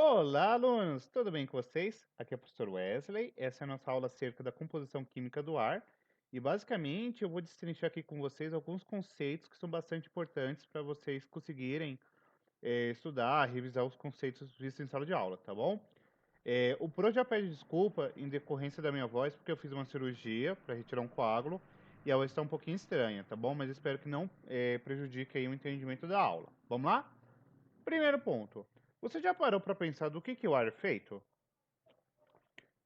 Olá, alunos! Tudo bem com vocês? Aqui é o professor Wesley. Essa é a nossa aula acerca da composição química do ar. E basicamente eu vou destrinchar aqui com vocês alguns conceitos que são bastante importantes para vocês conseguirem estudar, revisar os conceitos vistos em sala de aula, tá bom? O Pro já pede desculpa em decorrência da minha voz, porque eu fiz uma cirurgia para retirar um coágulo e a voz está um pouquinho estranha, tá bom? Mas espero que não prejudique aí o entendimento da aula. Vamos lá? Primeiro ponto. Você já parou para pensar do que o ar é feito?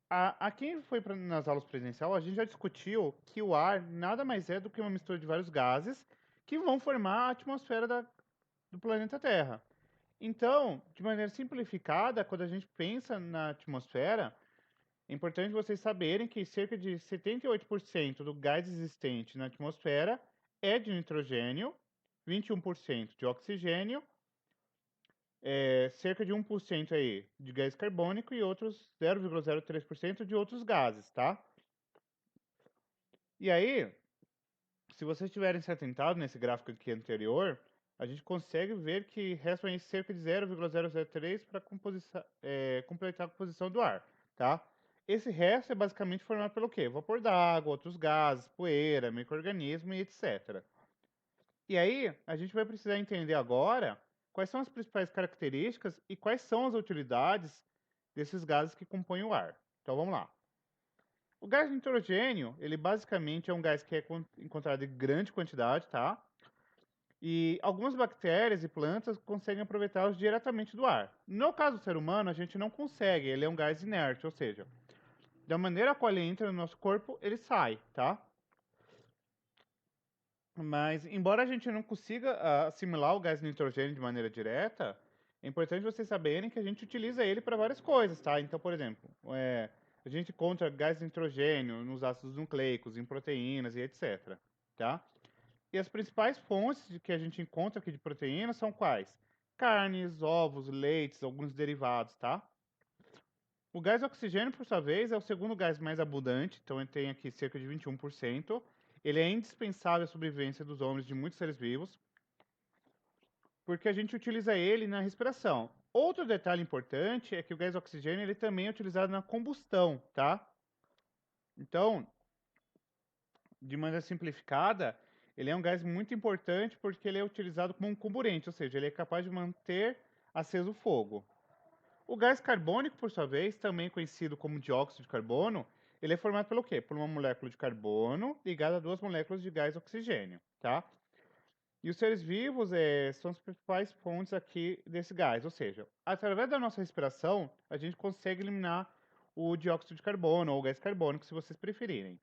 A quem foi nas aulas presencial, a gente já discutiu que o ar nada mais é do que uma mistura de vários gases que vão formar a atmosfera do planeta Terra. Então, de maneira simplificada, quando a gente pensa na atmosfera, é importante vocês saberem que cerca de 78% do gás existente na atmosfera é de nitrogênio, 21% de oxigênio, cerca de 1% aí de gás carbônico e outros 0,03% de outros gases, tá? E aí, se vocês tiverem se atentado nesse gráfico aqui anterior, a gente consegue ver que restam aí cerca de 0,003 para completar a composição do ar, tá? Esse resto é basicamente formado pelo quê? Vapor d'água, outros gases, poeira, micro-organismo e etc. E aí, a gente vai precisar entender agora quais são as principais características e quais são as utilidades desses gases que compõem o ar. Então vamos lá. O gás nitrogênio, ele basicamente é um gás que é encontrado em grande quantidade, tá? E algumas bactérias e plantas conseguem aproveitá-los diretamente do ar. No caso do ser humano, a gente não consegue, ele é um gás inerte, ou seja, da maneira qual ele entra no nosso corpo, ele sai, tá? Mas, embora a gente não consiga assimilar o gás nitrogênio de maneira direta, é importante vocês saberem que a gente utiliza ele para várias coisas, tá? Então, por exemplo, a gente encontra gás nitrogênio nos ácidos nucleicos, em proteínas e etc, tá? E as principais fontes que a gente encontra aqui de proteínas são quais? Carnes, ovos, leites, alguns derivados, tá? O gás oxigênio, por sua vez, é o segundo gás mais abundante, então ele tem aqui cerca de 21%. Ele é indispensável à sobrevivência dos homens de muitos seres vivos, porque a gente utiliza ele na respiração. Outro detalhe importante é que o gás oxigênio ele também é utilizado na combustão, tá? Então, de maneira simplificada, ele é um gás muito importante porque ele é utilizado como um comburente, ou seja, ele é capaz de manter aceso o fogo. O gás carbônico, por sua vez, também conhecido como dióxido de carbono, ele é formado pelo quê? Por uma molécula de carbono ligada a duas moléculas de gás oxigênio, tá? E os seres vivos são as principais fontes aqui desse gás, ou seja, através da nossa respiração, a gente consegue eliminar o dióxido de carbono ou o gás carbônico, se vocês preferirem,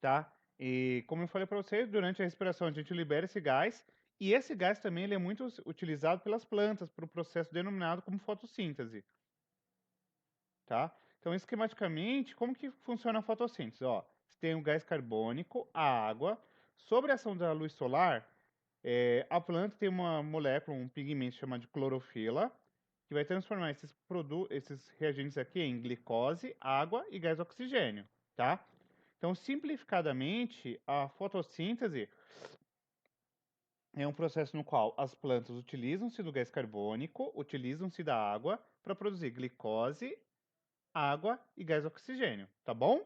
tá? E como eu falei para vocês, durante a respiração a gente libera esse gás, e esse gás também ele é muito utilizado pelas plantas para o processo denominado como fotossíntese, tá? Então, esquematicamente, como que funciona a fotossíntese? Ó, você tem o gás carbônico, a água, sobre a ação da luz solar, a planta tem uma molécula, um pigmento chamado de clorofila, que vai transformar esses reagentes aqui em glicose, água e gás oxigênio, tá? Então, simplificadamente, a fotossíntese é um processo no qual as plantas utilizam-se do gás carbônico, utilizam-se da água para produzir glicose, água e gás oxigênio, tá bom?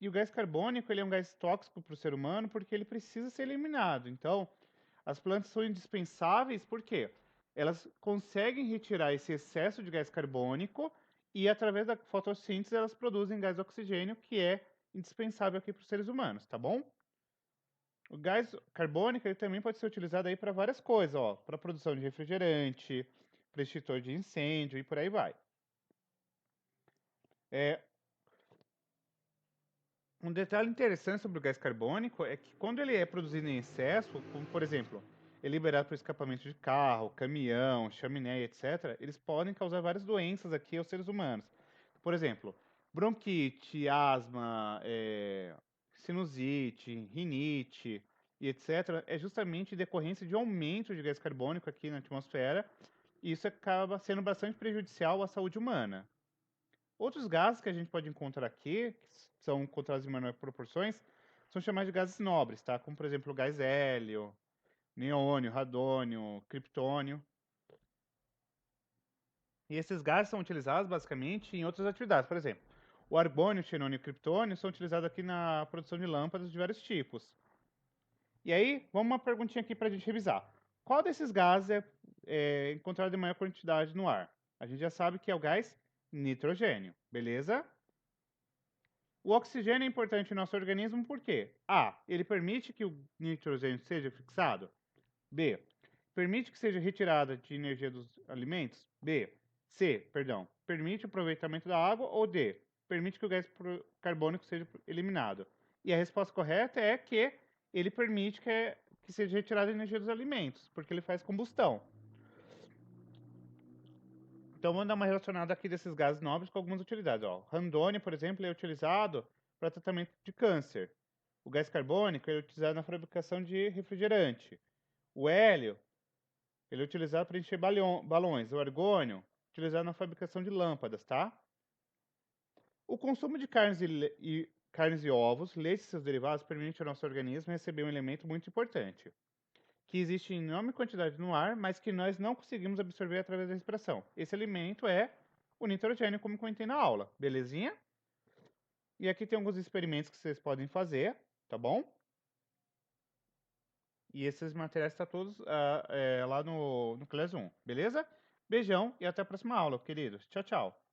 E o gás carbônico, ele é um gás tóxico para o ser humano porque ele precisa ser eliminado. Então, as plantas são indispensáveis porque elas conseguem retirar esse excesso de gás carbônico e, através da fotossíntese, elas produzem gás oxigênio, que é indispensável aqui para os seres humanos, tá bom? O gás carbônico ele também pode ser utilizado aí para várias coisas, ó, para produção de refrigerante, para extintor de incêndio e por aí vai. É, Um detalhe interessante sobre o gás carbônico é que quando ele é produzido em excesso, como por exemplo, é liberado por escapamento de carro, caminhão, chaminé, etc., eles podem causar várias doenças aqui aos seres humanos. Por exemplo, bronquite, asma, sinusite, rinite e etc., é justamente em decorrência de aumento de gás carbônico aqui na atmosfera, e isso acaba sendo bastante prejudicial à saúde humana. Outros gases que a gente pode encontrar aqui, que são encontrados em menores proporções, são chamados de gases nobres, tá? Como, por exemplo, o gás hélio, neônio, radônio, criptônio. E esses gases são utilizados basicamente em outras atividades. Por exemplo, o argônio, o xenônio e o criptônio são utilizados aqui na produção de lâmpadas de vários tipos. E aí, vamos uma perguntinha aqui para a gente revisar. Qual desses gases é encontrado em maior quantidade no ar? A gente já sabe que é o gás nitrogênio, beleza? O oxigênio é importante no nosso organismo por quê? A. Ele permite que o nitrogênio seja fixado. B. Permite que seja retirada de energia dos alimentos. B. C. Perdão. Permite o aproveitamento da água. Ou D. Permite que o gás carbônico seja eliminado. E a resposta correta é que ele permite que seja retirada a energia dos alimentos, porque ele faz combustão. Então vamos dar uma relacionada aqui desses gases nobres com algumas utilidades. Ó. Randônio, por exemplo, é utilizado para tratamento de câncer. O gás carbônico é utilizado na fabricação de refrigerante. O hélio ele é utilizado para encher balões. O argônio, utilizado na fabricação de lâmpadas, tá? O consumo de carnes e ovos, leite e seus derivados permite ao nosso organismo receber um elemento muito importante, que existe em enorme quantidade no ar, mas que nós não conseguimos absorver através da respiração. Esse alimento é o nitrogênio, como comentei na aula, belezinha? E aqui tem alguns experimentos que vocês podem fazer, tá bom? E esses materiais estão todos lá no Class 1, beleza? Beijão e até a próxima aula, queridos. Tchau, tchau.